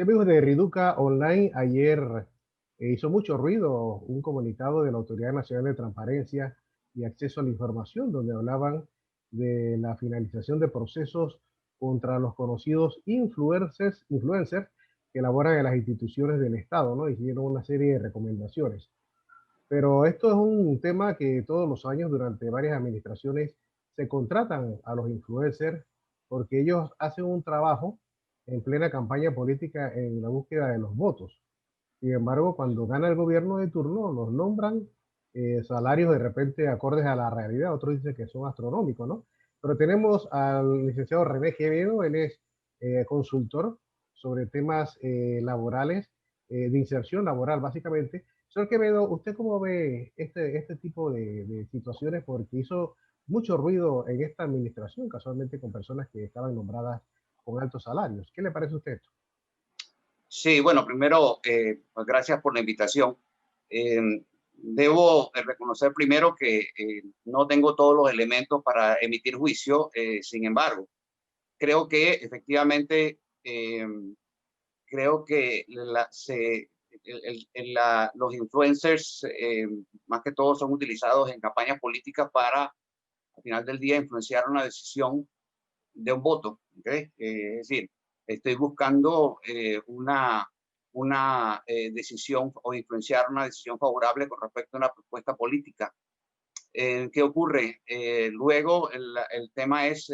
Sí, amigos de Riduca Online, ayer hizo mucho ruido un comunicado de la Autoridad Nacional de Transparencia y Acceso a la Información, donde hablaban de la finalización de procesos contra los conocidos influencers que elaboran en las instituciones del Estado, ¿no? Hicieron una serie de recomendaciones. Pero esto es un tema que todos los años, durante varias administraciones, se contratan a los influencers porque ellos hacen un trabajo en plena campaña política en la búsqueda de los votos. Sin embargo, cuando gana el gobierno de turno, los nombran salarios de repente acordes a la realidad. Otros dicen que son astronómicos, ¿no? Pero tenemos al licenciado René Quevedo, él es consultor sobre temas laborales, de inserción laboral, básicamente. Señor Quevedo, ¿usted cómo ve este tipo de situaciones? Porque hizo mucho ruido en esta administración, casualmente con personas que estaban nombradas con altos salarios. ¿Qué le parece a usted esto? Sí, bueno, primero, pues gracias por la invitación. Debo reconocer primero que no tengo todos los elementos para emitir juicio. Sin embargo, creo que efectivamente, creo que los influencers, más que todo, son utilizados en campañas políticas para, al final del día, influenciar una decisión de un voto. ¿Ok? Es decir, estoy buscando una decisión o influenciar una decisión favorable con respecto a una propuesta política. ¿Qué ocurre? Luego el tema es,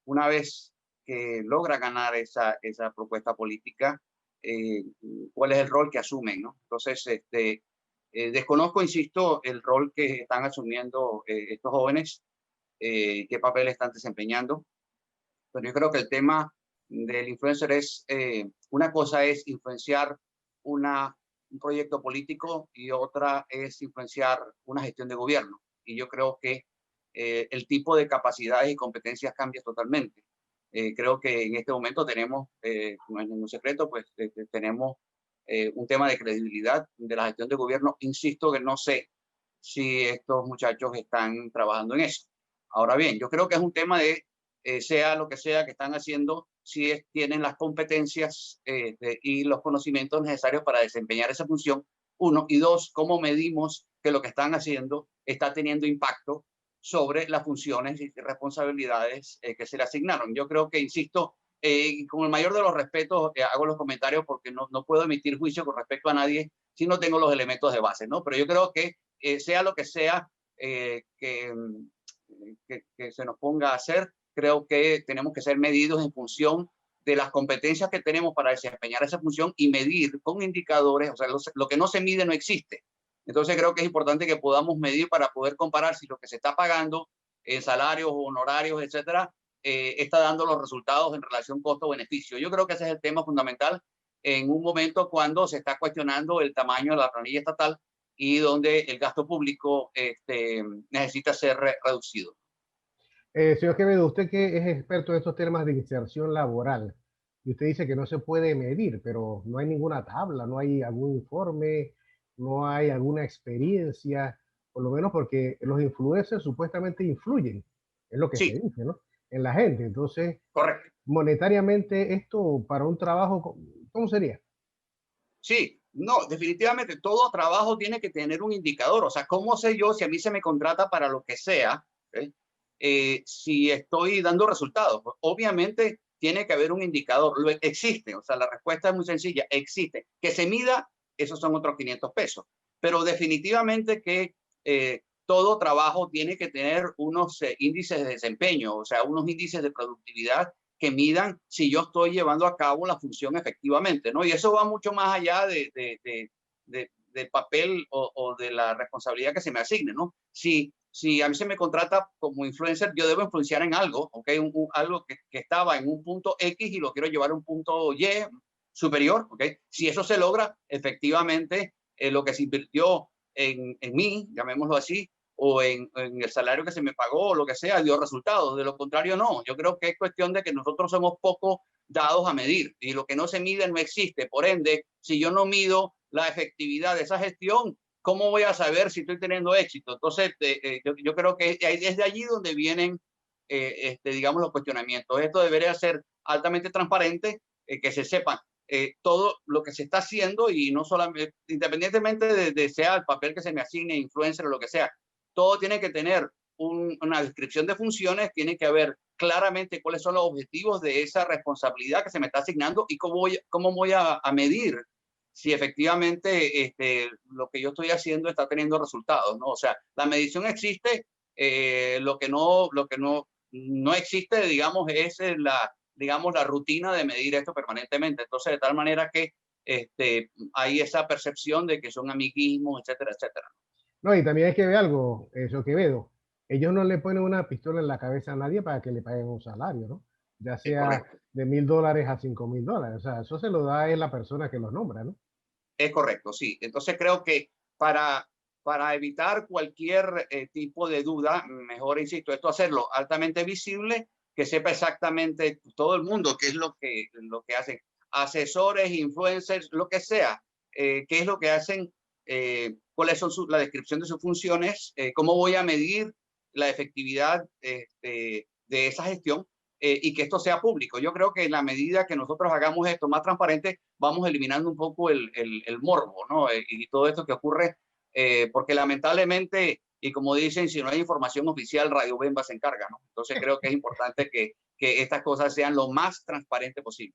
una vez que logra ganar esa propuesta política, eh, cuál es el rol que asumen, ¿no? Entonces, desconozco, insisto, el rol que están asumiendo estos jóvenes, qué papel están desempeñando, pero yo creo que el tema del influencer es, una cosa es influenciar un proyecto político y otra es influenciar una gestión de gobierno. Y yo creo que el tipo de capacidades y competencias cambia totalmente. Creo que en este momento tenemos, no es ningún secreto, pues tenemos un tema de credibilidad de la gestión de gobierno. Insisto que no sé si estos muchachos están trabajando en eso. Ahora bien, yo creo que es un tema de sea lo que sea que están haciendo, si tienen las competencias y los conocimientos necesarios para desempeñar esa función, uno, y dos, cómo medimos que lo que están haciendo está teniendo impacto sobre las funciones y responsabilidades que se le asignaron. Yo creo que, insisto, con el mayor de los respetos, hago los comentarios porque no puedo emitir juicio con respecto a nadie si no tengo los elementos de base, ¿no? Pero yo creo que sea lo que sea que se nos ponga a hacer, creo que tenemos que ser medidos en función de las competencias que tenemos para desempeñar esa función y medir con indicadores. O sea, lo que no se mide no existe. Entonces creo que es importante que podamos medir para poder comparar si lo que se está pagando en salarios, honorarios, etcétera, está dando los resultados en relación costo-beneficio. Yo creo que ese es el tema fundamental en un momento cuando se está cuestionando el tamaño de la planilla estatal y donde el gasto público necesita ser reducido. Señor Quevedo, usted que es experto en estos temas de inserción laboral, y usted dice que no se puede medir, pero no hay ninguna tabla, no hay algún informe, no hay alguna experiencia, por lo menos porque los influencers supuestamente influyen, es lo que se Sí, dice, ¿no? En la gente. Entonces, correcto. monetariamente, esto para un trabajo, ¿cómo sería? Sí, no, definitivamente todo trabajo tiene que tener un indicador. O sea, ¿cómo sé yo si a mí se me contrata para lo que sea, ¿ok? Si estoy dando resultados? Pues, obviamente tiene que haber un indicador. Existe, o sea, la respuesta es muy sencilla, existe. Que se mida, esos son otros 500 pesos. Pero definitivamente que todo trabajo tiene que tener unos índices de desempeño, o sea, unos índices de productividad que midan si yo estoy llevando a cabo la función efectivamente, ¿no? Y eso va mucho más allá del papel o de la responsabilidad que se me asigne, ¿no? Si a mí se me contrata como influencer, yo debo influenciar en algo, ¿ok? Algo que estaba en un punto X y lo quiero llevar a un punto Y superior, ¿ok? Si eso se logra, efectivamente, lo que se invirtió en mí, llamémoslo así, o en el salario que se me pagó o lo que sea, dio resultados. De lo contrario, no. Yo creo que es cuestión de que nosotros somos poco dados a medir y lo que no se mide no existe. Por ende, si yo no mido la efectividad de esa gestión, ¿cómo voy a saber si estoy teniendo éxito? Entonces, yo creo que es de allí donde vienen, digamos, los cuestionamientos. Esto debería ser altamente transparente, que se sepan todo lo que se está haciendo y no solamente, independientemente de sea el papel que se me asigne, influencer o lo que sea, todo tiene que tener una descripción de funciones, tiene que haber claramente cuáles son los objetivos de esa responsabilidad que se me está asignando y cómo voy a medir si efectivamente lo que yo estoy haciendo está teniendo resultados, ¿no? O sea, la medición existe, lo que no existe, digamos, es digamos, la rutina de medir esto permanentemente. Entonces, de tal manera que hay esa percepción de que son amiguismos, etcétera, etcétera. No, y también hay que ver algo, eso que veo. Ellos no le ponen una pistola en la cabeza a nadie para que le paguen un salario, ¿no? Ya Es sea correcto. de $1000 a $5000. O sea, eso se lo da es la persona que los nombra, ¿no? Es correcto, sí. Entonces creo que para evitar cualquier tipo de duda, mejor, insisto, esto hacerlo altamente visible, que sepa exactamente todo el mundo qué es lo que hacen. Asesores, influencers, lo que sea, qué es lo que hacen, cuáles son la descripción de sus funciones, cómo voy a medir la efectividad de esa gestión y que esto sea público. Yo creo que en la medida que nosotros hagamos esto más transparente, vamos eliminando un poco el morbo, ¿no? Y todo esto que ocurre, porque lamentablemente, y como dicen, si no hay información oficial, Radio Bemba se encarga, ¿no? Entonces creo que es importante que estas cosas sean lo más transparente posible.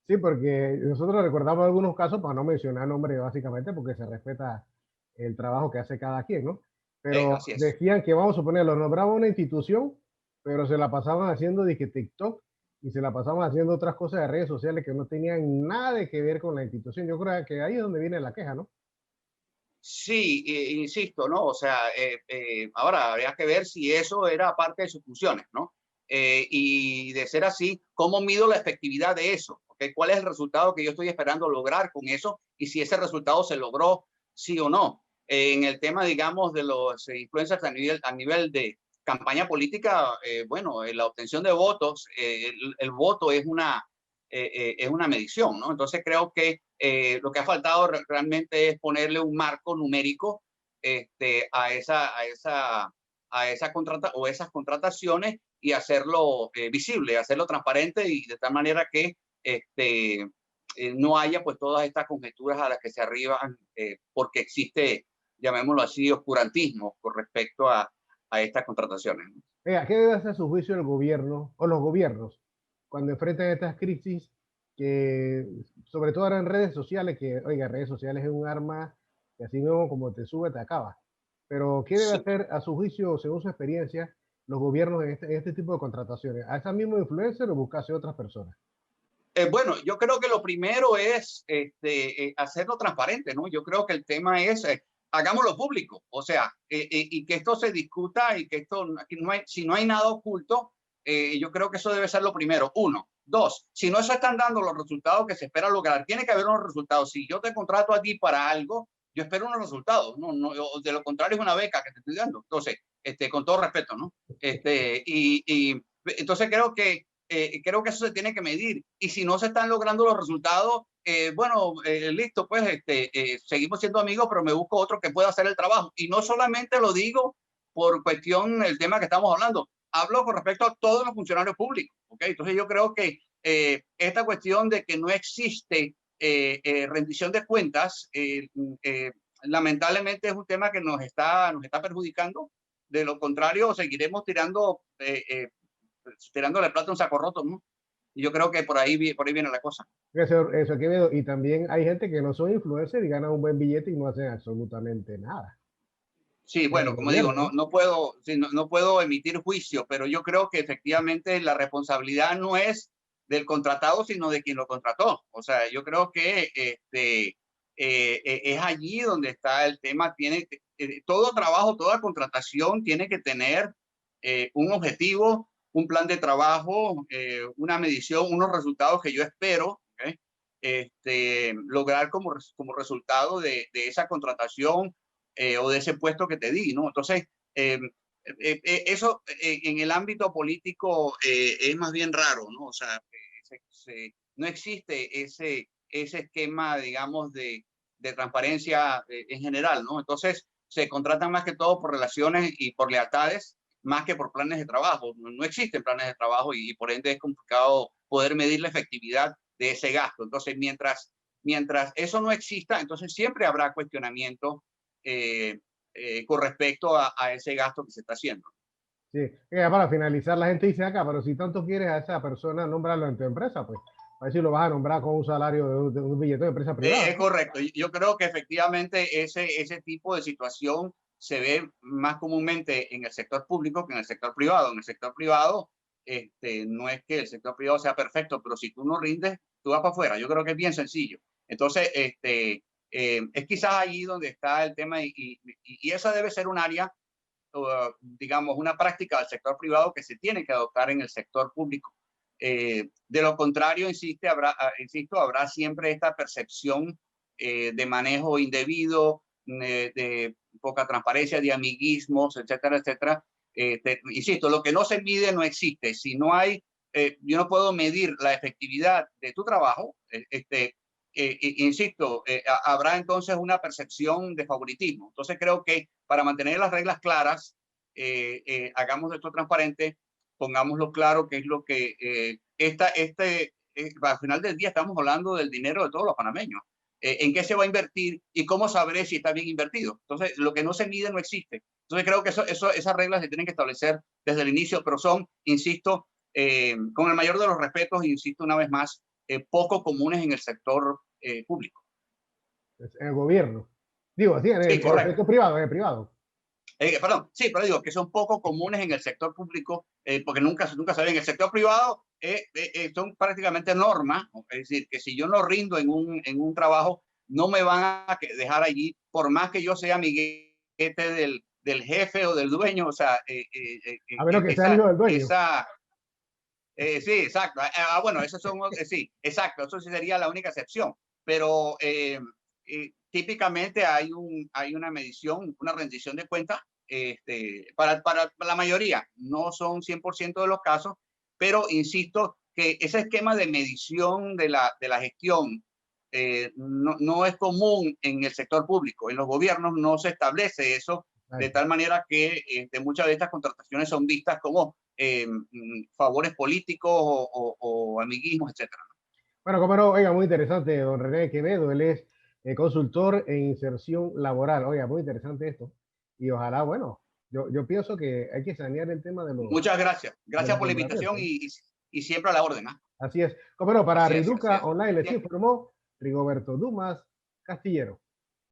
Sí, porque nosotros recordamos algunos casos, para no mencionar nombres básicamente, porque se respeta el trabajo que hace cada quien, ¿no? Pero Así es. decían que, vamos a suponer, lo nombraba una institución, pero se la pasaban haciendo dizque TikTok y se la pasaban haciendo otras cosas de redes sociales que no tenían nada de que ver con la institución. Yo creo que ahí es donde viene la queja, ¿no? Sí, insisto, ¿no? O sea, ahora habría que ver si eso era parte de sus funciones, ¿no? Y de ser así, ¿cómo mido la efectividad de eso? ¿Okay? ¿Cuál es el resultado que yo estoy esperando lograr con eso? Y si ese resultado se logró, sí o no. En el tema, digamos, de los influencers a nivel de campaña política, bueno, la obtención de votos, el voto es una medición, ¿no? Entonces creo que lo que ha faltado realmente es ponerle un marco numérico a esa o esas contrataciones y hacerlo visible, hacerlo transparente y de tal manera que no haya pues todas estas conjeturas a las que se arriban porque existe, llamémoslo así, oscurantismo con respecto a estas contrataciones, ¿no? Oiga, ¿qué debe hacer a su juicio el gobierno o los gobiernos cuando enfrentan estas crisis que, sobre todo ahora en redes sociales, que, oiga, redes sociales es un arma que así mismo como te sube, te acaba? Pero, ¿qué debe Sí. hacer a su juicio, según su experiencia, los gobiernos en este tipo de contrataciones? ¿A esa misma influencer o buscarse otras personas? Bueno, yo creo que lo primero es hacerlo transparente, ¿no? Yo creo que el tema es, hagámoslo público, o sea, y que esto se discuta y que esto, que no hay, si no hay nada oculto, yo creo que eso debe ser lo primero. Uno. Dos, si no se están dando los resultados que se espera lograr, tiene que haber unos resultados. Si yo te contrato a ti para algo, yo espero unos resultados, ¿no? No, de lo contrario es una beca que te estoy dando. Entonces, con todo respeto, ¿no? Entonces creo que eso se tiene que medir. Y si no se están logrando los resultados, bueno, listo, pues seguimos siendo amigos, pero me busco otro que pueda hacer el trabajo. Y no solamente lo digo por cuestión del tema que estamos hablando, hablo con respecto a todos los funcionarios públicos. ¿Okay? Entonces yo creo que esta cuestión de que no existe rendición de cuentas, lamentablemente es un tema que nos está perjudicando. De lo contrario, seguiremos tirándole plata a un saco roto, ¿no? Y yo creo que por ahí viene la cosa. Eso que veo. Y también hay gente que no son influencers y ganan un buen billete y no hacen absolutamente nada Sí, en el bueno, como digo, gobierno, no, ¿no? no puedo, sí, no puedo emitir juicio, pero yo creo que efectivamente la responsabilidad no es del contratado, sino de quien lo contrató. O sea, yo creo que es allí donde está el tema. Todo trabajo, toda contratación tiene que tener un objetivo, un plan de trabajo, una medición, unos resultados que yo espero, ¿okay? Lograr como resultado de esa contratación o de ese puesto que te di, ¿no? Entonces, eso en el ámbito político es más bien raro, ¿no? O sea, no existe ese esquema, digamos, de transparencia en general, ¿no? Entonces, se contratan más que todo por relaciones y por lealtades, más que por planes de trabajo. No existen planes de trabajo y por ende es complicado poder medir la efectividad de ese gasto. Entonces, mientras eso no exista, entonces siempre habrá cuestionamiento con respecto a ese gasto que se está haciendo. Sí, ya para finalizar, la gente dice acá, pero si tanto quieres a esa persona, nómbralo en tu empresa, pues, a ver si lo vas a nombrar con un salario de un billete de empresa privada. Es correcto. Yo creo que efectivamente ese tipo de situación se ve más comúnmente en el sector público que en el sector privado. En el sector privado, no es que el sector privado sea perfecto, pero si tú no rindes, tú vas para afuera. Yo creo que es bien sencillo. Entonces, es quizás allí donde está el tema y esa debe ser un área, digamos, una práctica del sector privado que se tiene que adoptar en el sector público. De lo contrario, insisto, habrá siempre esta percepción de manejo indebido, de poca transparencia, de amiguismos, etcétera, etcétera. Insisto, lo que no se mide no existe. Si no hay, yo no puedo medir la efectividad de tu trabajo, insisto, habrá entonces una percepción de favoritismo. Entonces creo que para mantener las reglas claras, hagamos esto transparente, pongámoslo claro, que es lo que al final del día estamos hablando del dinero de todos los panameños. ¿En qué se va a invertir y cómo sabré si está bien invertido? Entonces, lo que no se mide no existe. Entonces, creo que esas reglas se tienen que establecer desde el inicio, pero son, insisto, con el mayor de los respetos, insisto una vez más, poco comunes en el sector público. En el gobierno. Digo, sí, en Sí, el correcto. sector privado, en el privado. Perdón, sí, pero digo que son poco comunes en el sector público, porque nunca se ve. En el sector privado son prácticamente normas, es decir, que si yo no rindo en un trabajo, no me van a dejar allí, por más que yo sea amiguete del jefe o del dueño, o sea, A menos que sea el hijo del dueño. sí, exacto. Bueno, esos son, sí, exacto, eso sí sería la única excepción, pero típicamente hay una medición, una rendición de cuentas para la mayoría. No son 100% de los casos, pero insisto que ese esquema de medición de la gestión no es común en el sector público. En los gobiernos no se establece eso, de tal manera que muchas de estas contrataciones son vistas como favores políticos o amiguismos, etcétera. Bueno, como no, oiga, muy interesante, don René Quevedo, él es consultor en inserción laboral. Oiga, muy interesante esto. Y ojalá, bueno, yo pienso que hay que sanear el tema Muchas gracias. de Gracias los por la invitación nombramientos. y siempre a la orden. ¿Eh? Así es. Como no, para Así es, así Riduca es. Online les Bien. informó Rigoberto Dumas Castillero.